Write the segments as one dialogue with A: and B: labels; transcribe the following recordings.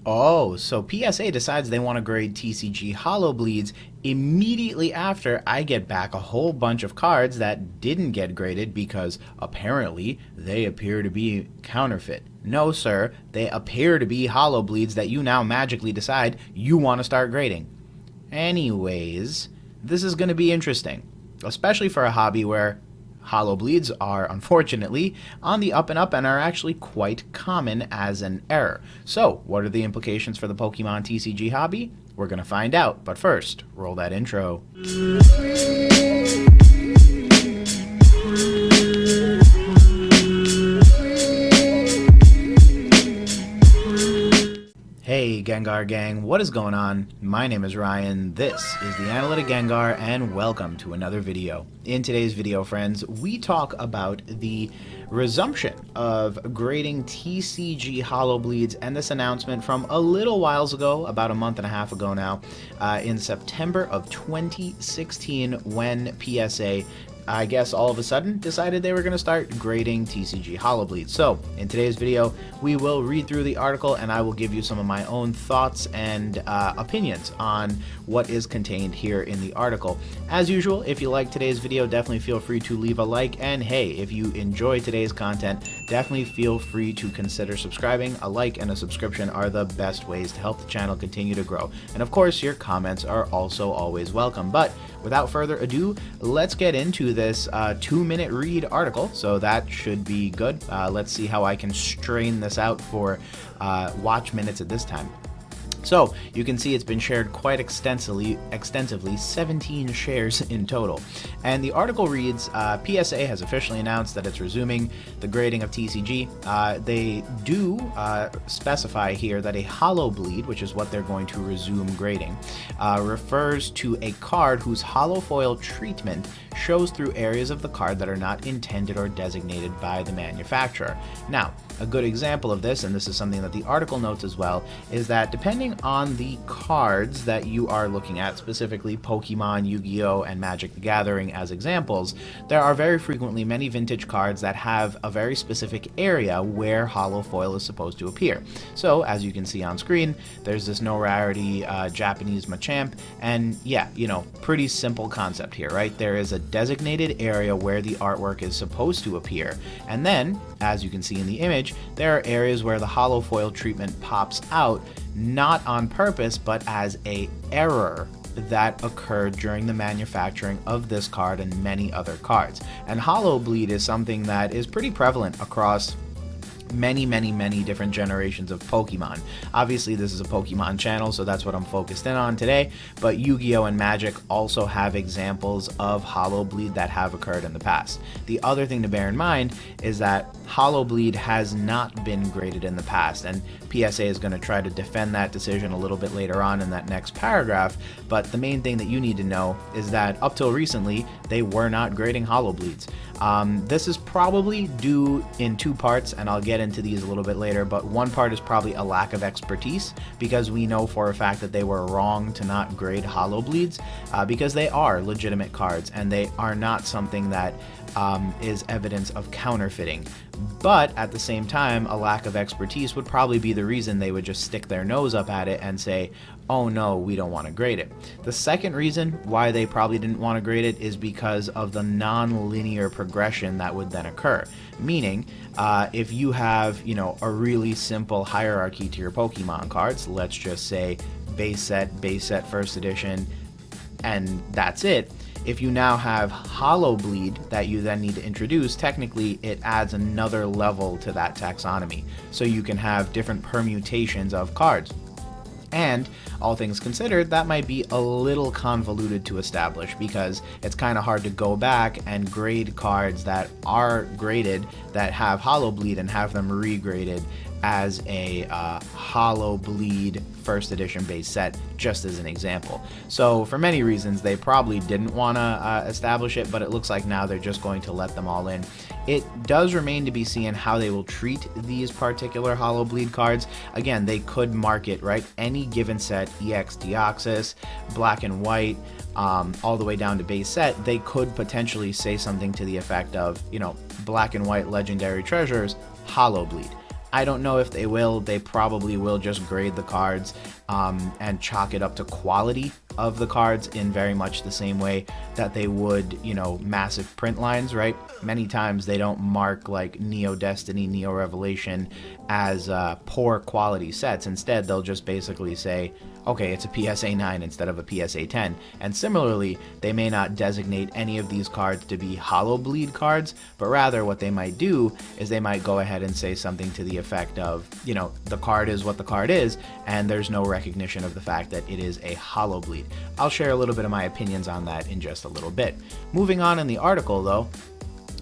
A: Oh, so PSA decides they want to grade TCG Holo Bleeds immediately after I get back a whole bunch of cards that didn't get graded because apparently they appear to be counterfeit. No, sir, they appear to be Holo Bleeds that you now magically decide you want to start grading. Anyways, this is going to be interesting, especially for a hobby where Holo bleeds are, unfortunately, on the up and up and are actually quite common as an error. So, what are the implications for the Pokemon TCG hobby? We're going to find out, but first, roll that intro. Hey Gengar Gang, what is going on? My name is Ryan, this is the Analytic Gengar, and welcome to another video. In today's video, friends, we talk about the resumption of grading TCG Holo Bleeds and this announcement from a little whiles ago, about a month and a half ago now, in September of 2016 when PSA I guess all of a sudden decided they were going to start grading TCG Holo Bleeds. So, in today's video, we will read through the article and I will give you some of my own thoughts and opinions on what is contained here in the article. As usual, if you like today's video, definitely feel free to leave a like, and hey, if you enjoy today's content, definitely feel free to consider subscribing. A like and a subscription are the best ways to help the channel continue to grow. And of course, your comments are also always welcome. But without further ado, let's get into this 2-minute read article. So that should be good. Let's see how I can strain this out for watch minutes at this time. So, you can see it's been shared quite extensively, 17 shares in total. And the article reads, PSA has officially announced that it's resuming the grading of TCG. They do specify here that a Holo Bleed, which is what they're going to resume grading, refers to a card whose holofoil treatment shows through areas of the card that are not intended or designated by the manufacturer. Now, a good example of this, and this is something that the article notes as well, is that depending on the cards that you are looking at, specifically Pokemon, Yu-Gi-Oh, and Magic the Gathering as examples, there are very frequently many vintage cards that have a very specific area where holofoil is supposed to appear. So, as you can see on screen, there's this no rarity Japanese Machamp, and yeah, pretty simple concept here, right? There is a designated area where the artwork is supposed to appear, and then, as you can see in the image, there are areas where the holofoil treatment pops out, not on purpose, but as an error that occurred during the manufacturing of this card and many other cards. And Holo Bleed is something that is pretty prevalent across many different generations of Pokemon. Obviously, this is a Pokemon channel, so that's what I'm focused in on today, but Yu-Gi-Oh! And Magic also have examples of Holo Bleed that have occurred in the past. The other thing to bear in mind is that Holo Bleed has not been graded in the past, and PSA is going to try to defend that decision a little bit later on in that next paragraph, but the main thing that you need to know is that up till recently, they were not grading Holo Bleeds. This is probably due in two parts, and I'll get into these a little bit later, but one part is probably a lack of expertise, because we know for a fact that they were wrong to not grade Holo Bleeds, because they are legitimate cards, and they are not something that is evidence of counterfeiting. But at the same time, a lack of expertise would probably be the reason they would just stick their nose up at it and say, oh no, we don't want to grade it. The second reason why they probably didn't want to grade it is because of the non-linear progression that would then occur. Meaning, if you have, a really simple hierarchy to your Pokemon cards, let's just say base set, first edition, and that's it. If you now have Holo Bleed that you then need to introduce, technically it adds another level to that taxonomy. So you can have different permutations of cards. And all things considered, that might be a little convoluted to establish, because it's kind of hard to go back and grade cards that are graded that have Holo Bleed and have them regraded as a Holo Bleed first edition base set, just as an example. So for many reasons, they probably didn't want to establish it, but it looks like now they're just going to let them all in. It does remain to be seen how they will treat these particular Holo Bleed cards. Again, they could market, right, any given set, EX Deoxys, Black and White, all the way down to base set. They could potentially say something to the effect of, Black and White Legendary Treasures, Holo Bleed. I don't know if they will. They probably will just grade the cards and chalk it up to quality of the cards in very much the same way that they would, you know, massive print lines, right? Many times they don't mark like Neo Destiny, Neo Revelation as poor quality sets. Instead, they'll just basically say, okay, it's a PSA 9 instead of a PSA 10. And similarly, they may not designate any of these cards to be Holo Bleed cards, but rather what they might do is they might go ahead and say something to the effect of, you know, the card is what the card is, and there's no recognition of the fact that it is a Holo Bleed. I'll share a little bit of my opinions on that in just a little bit. Moving on in the article, though,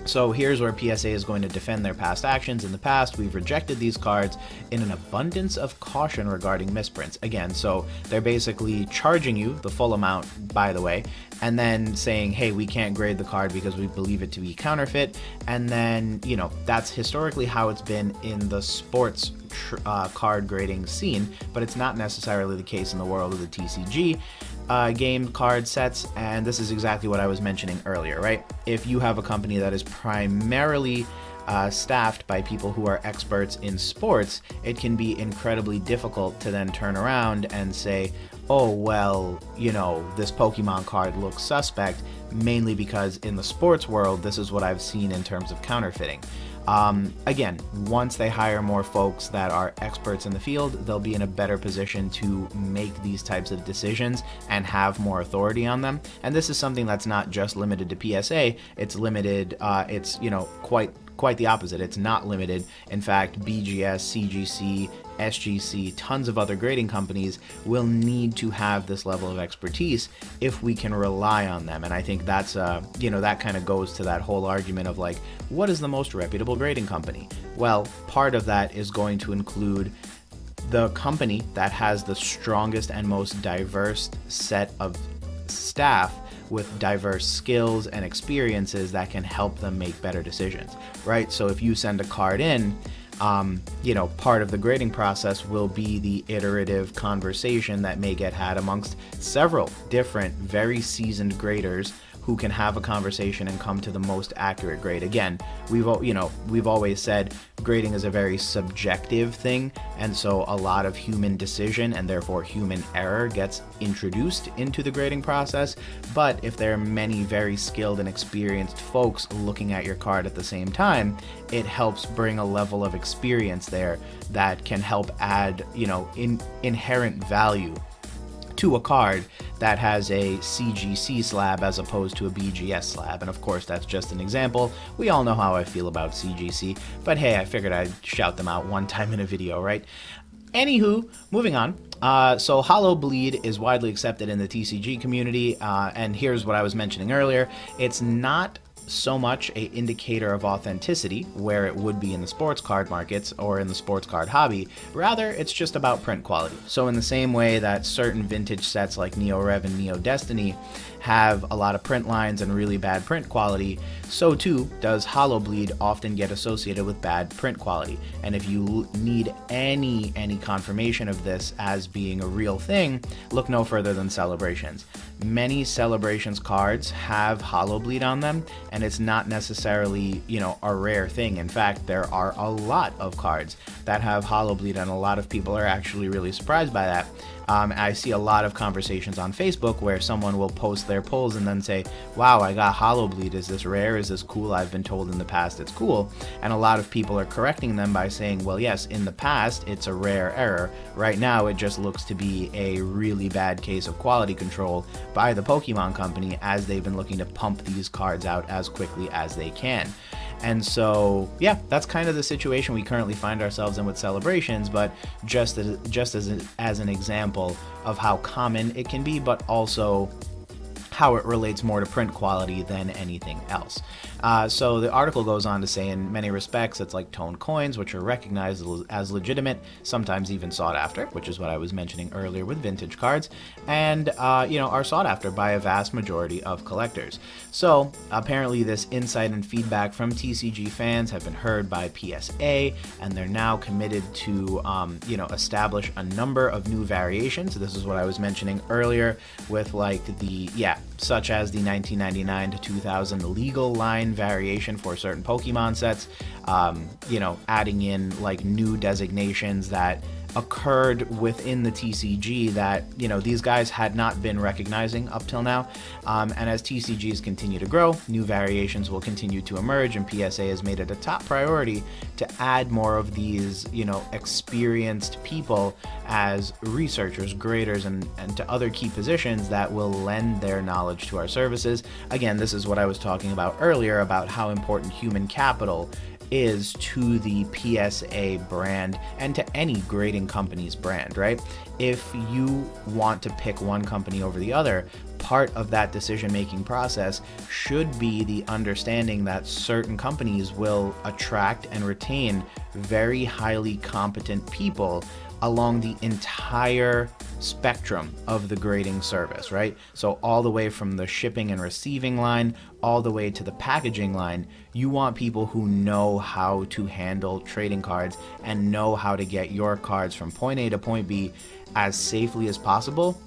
A: so here's where PSA is going to defend their past actions. In the past, we've rejected these cards in an abundance of caution regarding misprints. Again, so they're basically charging you the full amount, by the way, and then saying, hey, we can't grade the card because we believe it to be counterfeit. And then, you know, that's historically how it's been in the sports card grading scene, but it's not necessarily the case in the world of the TCG game card sets. And this is exactly what I was mentioning earlier, right? If you have a company that is primarily staffed by people who are experts in sports, it can be incredibly difficult to then turn around and say, oh, well, you know, this Pokemon card looks suspect, mainly because in the sports world, this is what I've seen in terms of counterfeiting. Again, once they hire more folks that are experts in the field, they'll be in a better position to make these types of decisions and have more authority on them. And this is something that's not just limited to PSA, it's limited, it's, you know, quite the opposite. It's not limited. In fact, BGS, CGC, SGC, tons of other grading companies will need to have this level of expertise if we can rely on them. And I think that's, you know, that kind of goes to that whole argument of like, what is the most reputable grading company? Well, part of that is going to include the company that has the strongest and most diverse set of staff with diverse skills and experiences that can help them make better decisions, right? So if you send a card in, you know, part of the grading process will be the iterative conversation that may get had amongst several different, very seasoned graders who can have a conversation and come to the most accurate grade. Again, we've always said grading is a very subjective thing, and so a lot of human decision and therefore human error gets introduced into the grading process. But if there are many very skilled and experienced folks looking at your card at the same time, it helps bring a level of experience there that can help add, you know, inherent value to a card that has a CGC slab as opposed to a BGS slab. And of course, that's just an example. We all know how I feel about CGC, but hey, I figured I'd shout them out one time in a video, right? Anywho, moving on. So Holo Bleed is widely accepted in the TCG community, and here's what I was mentioning earlier. It's not so much a indicator of authenticity where it would be in the sports card markets or in the sports card hobby. Rather, it's just about print quality. So in the same way that certain vintage sets like Neo Rev and Neo Destiny have a lot of print lines and really bad print quality, so too does Holo Bleed often get associated with bad print quality. And if you need any confirmation of this as being a real thing, look no further than Celebrations. Many Celebrations cards have Holo Bleed on them, and it's not necessarily, you know, a rare thing. In fact, there are a lot of cards that have Holo Bleed, and a lot of people are actually really surprised by that. I see a lot of conversations on Facebook where someone will post their polls and then say, wow, I got Holo Bleed. Is this rare? Is this cool? I've been told in the past it's cool. And a lot of people are correcting them by saying, well, yes, in the past, it's a rare error. Right now, it just looks to be a really bad case of quality control by the Pokemon Company as they've been looking to pump these cards out as quickly as they can. And so, yeah, that's kind of the situation we currently find ourselves in with Celebrations, but just as an example of how common it can be, but also how it relates more to print quality than anything else. So the article goes on to say, in many respects, it's like toned coins, which are recognized as legitimate, sometimes even sought after, which is what I was mentioning earlier with vintage cards, and you know, are sought after by a vast majority of collectors. So apparently this insight and feedback from TCG fans have been heard by PSA, and they're now committed to you know, establish a number of new variations. This is what I was mentioning earlier with like the, such as the 1999 to 2000 legal line in variation for certain Pokemon sets, you know, adding in like new designations that occurred within the TCG that, you know, these guys had not been recognizing up till now. And as TCGs continue to grow, new variations will continue to emerge, and PSA has made it a top priority to add more of these, you know, experienced people as researchers, graders, and to other key positions that will lend their knowledge to our services. Again, this is what I was talking about earlier about how important human capital is to the PSA brand and to any grading company's brand, right? If you want to pick one company over the other, part of that decision-making process should be the understanding that certain companies will attract and retain very highly competent people along the entire spectrum of the grading service, right? So all the way from the shipping and receiving line, all the way to the packaging line, you want people who know how to handle trading cards and know how to get your cards from point A to point B as safely as possible,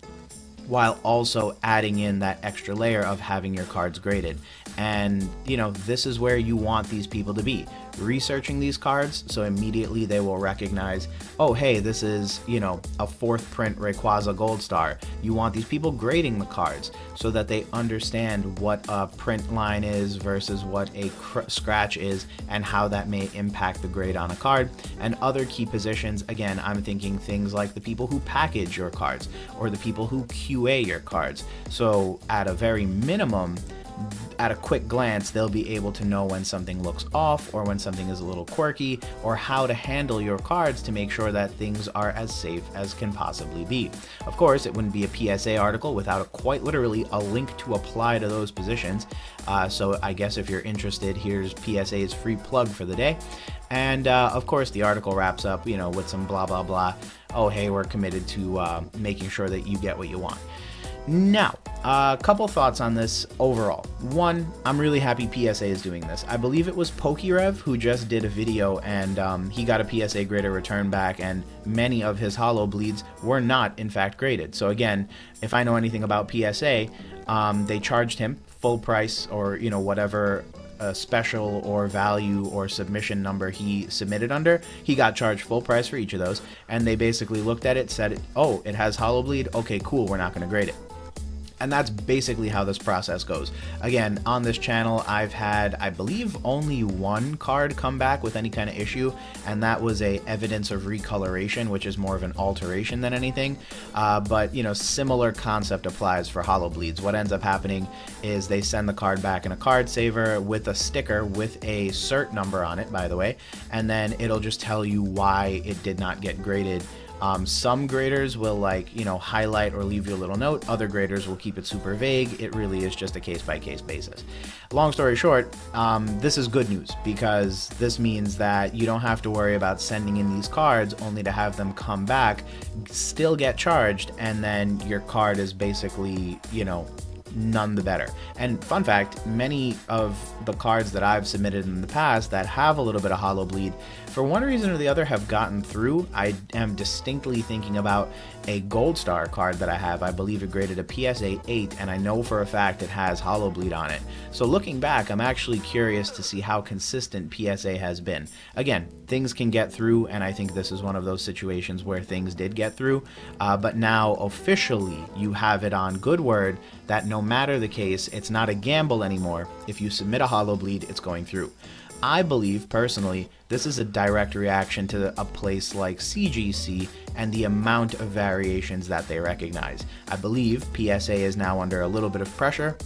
A: while also adding in that extra layer of having your cards graded. And, you know, this is where you want these people to be, researching these cards, so immediately they will recognize, oh, hey, this is, you know, a 4th print Rayquaza Gold Star. You want these people grading the cards so that they understand what a print line is versus what a scratch is and how that may impact the grade on a card. And other key positions, again, I'm thinking things like the people who package your cards or the people who QA your cards. So at a very minimum, at a quick glance, they'll be able to know when something looks off or when something is a little quirky, or how to handle your cards to make sure that things are as safe as can possibly be. Of course, it wouldn't be a PSA article without quite literally a link to apply to those positions. So I guess if you're interested, here's PSA's free plug for the day. And of course, the article wraps up, you know, with some blah, blah, blah. Oh, hey, we're committed to making sure that you get what you want. Now, a couple thoughts on this overall. One, I'm really happy PSA is doing this. I believe it was Pokerev who just did a video, and he got a PSA grader return back, and many of his Holo bleeds were not, in fact, graded. So again, if I know anything about PSA, they charged him full price, or, you know, whatever special or value or submission number he submitted under. He got charged full price for each of those, and they basically looked at it, said, oh, it has Holo bleed, okay, cool, we're not going to grade it. And that's basically how this process goes. Again, on this channel, I've had, I believe, only one card come back with any kind of issue, and that was a evidence of recoloration, which is more of an alteration than anything. But, you know, similar concept applies for Holo bleeds. What ends up happening is they send the card back in a card saver with a sticker with a cert number on it, by the way, and then it'll just tell you why it did not get graded. Some graders will, like, you know, highlight or leave you a little note. Other graders will keep it super vague. It really is just a case-by-case basis. Long story short, this is good news, because this means that you don't have to worry about sending in these cards only to have them come back, still get charged, and then your card is basically, you know, none the better. And fun fact, many of the cards that I've submitted in the past that have a little bit of Holo bleed, for one reason or the other, have gotten through. I am distinctly thinking about a Gold Star card that I have. I believe it graded a PSA 8, and I know for a fact it has Holo bleed on it. So looking back, I'm actually curious to see how consistent PSA has been. Again, things can get through, and I think this is one of those situations where things did get through, but now officially you have it on good word that no matter the case, it's not a gamble anymore. If you submit a Holo bleed, it's going through. I believe, personally, this is a direct reaction to a place like CGC and the amount of variations that they recognize. I believe PSA is now under a little bit of pressure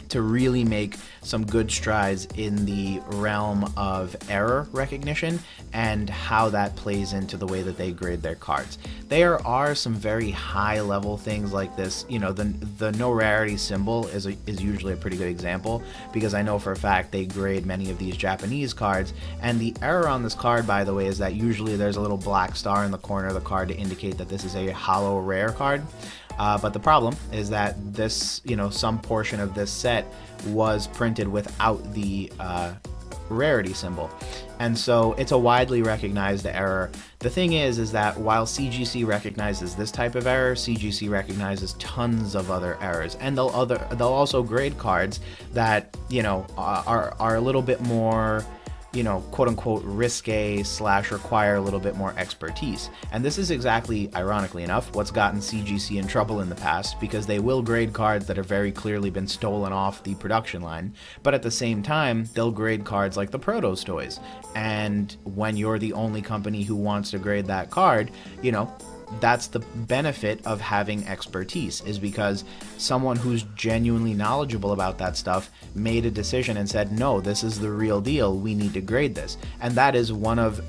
A: to really make some good strides in the realm of error recognition and how that plays into the way that they grade their cards. There are some very high level things like this. You know, the no rarity symbol is usually a pretty good example, because I know for a fact they grade many of these Japanese cards, and the error on this card, by the way, is that usually there's a little black star in the corner of the card to indicate that this is a Holo rare card. But the problem is that this, you know, some portion of this set was printed without the rarity symbol. And so it's a widely recognized error. The thing is that while CGC recognizes this type of error, CGC recognizes tons of other errors, and they'll also grade cards that, you know, are a little bit more, you know, quote unquote risque / require a little bit more expertise. And this is exactly, ironically enough, what's gotten CGC in trouble in the past, because they will grade cards that have very clearly been stolen off the production line, but at the same time, they'll grade cards like the Protos toys. And when you're the only company who wants to grade that card, you know, that's the benefit of having expertise, is because someone who's genuinely knowledgeable about that stuff made a decision and said, no, this is the real deal, we need to grade this. And that is one of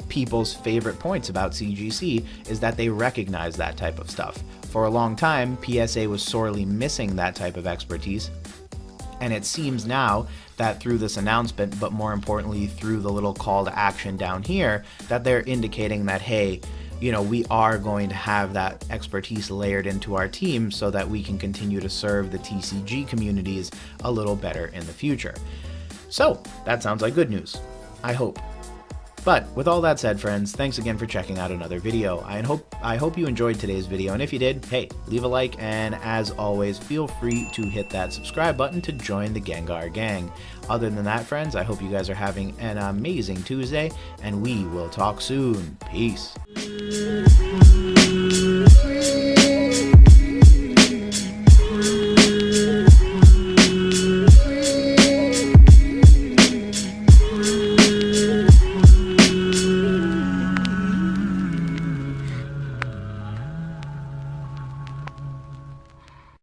A: people's favorite points about CGC, is that they recognize that type of stuff. For a long time, PSA was sorely missing that type of expertise, and it seems now that through this announcement, but more importantly through the little call to action down here, that they're indicating that, hey, you know, we are going to have that expertise layered into our team so that we can continue to serve the TCG communities a little better in the future. So that sounds like good news, I hope. But with all that said, friends, thanks again for checking out another video. I hope you enjoyed today's video, and if you did, hey, leave a like, and as always, feel free to hit that subscribe button to join the Gengar Gang. Other than that, friends, I hope you guys are having an amazing Tuesday, and we will talk soon. Peace.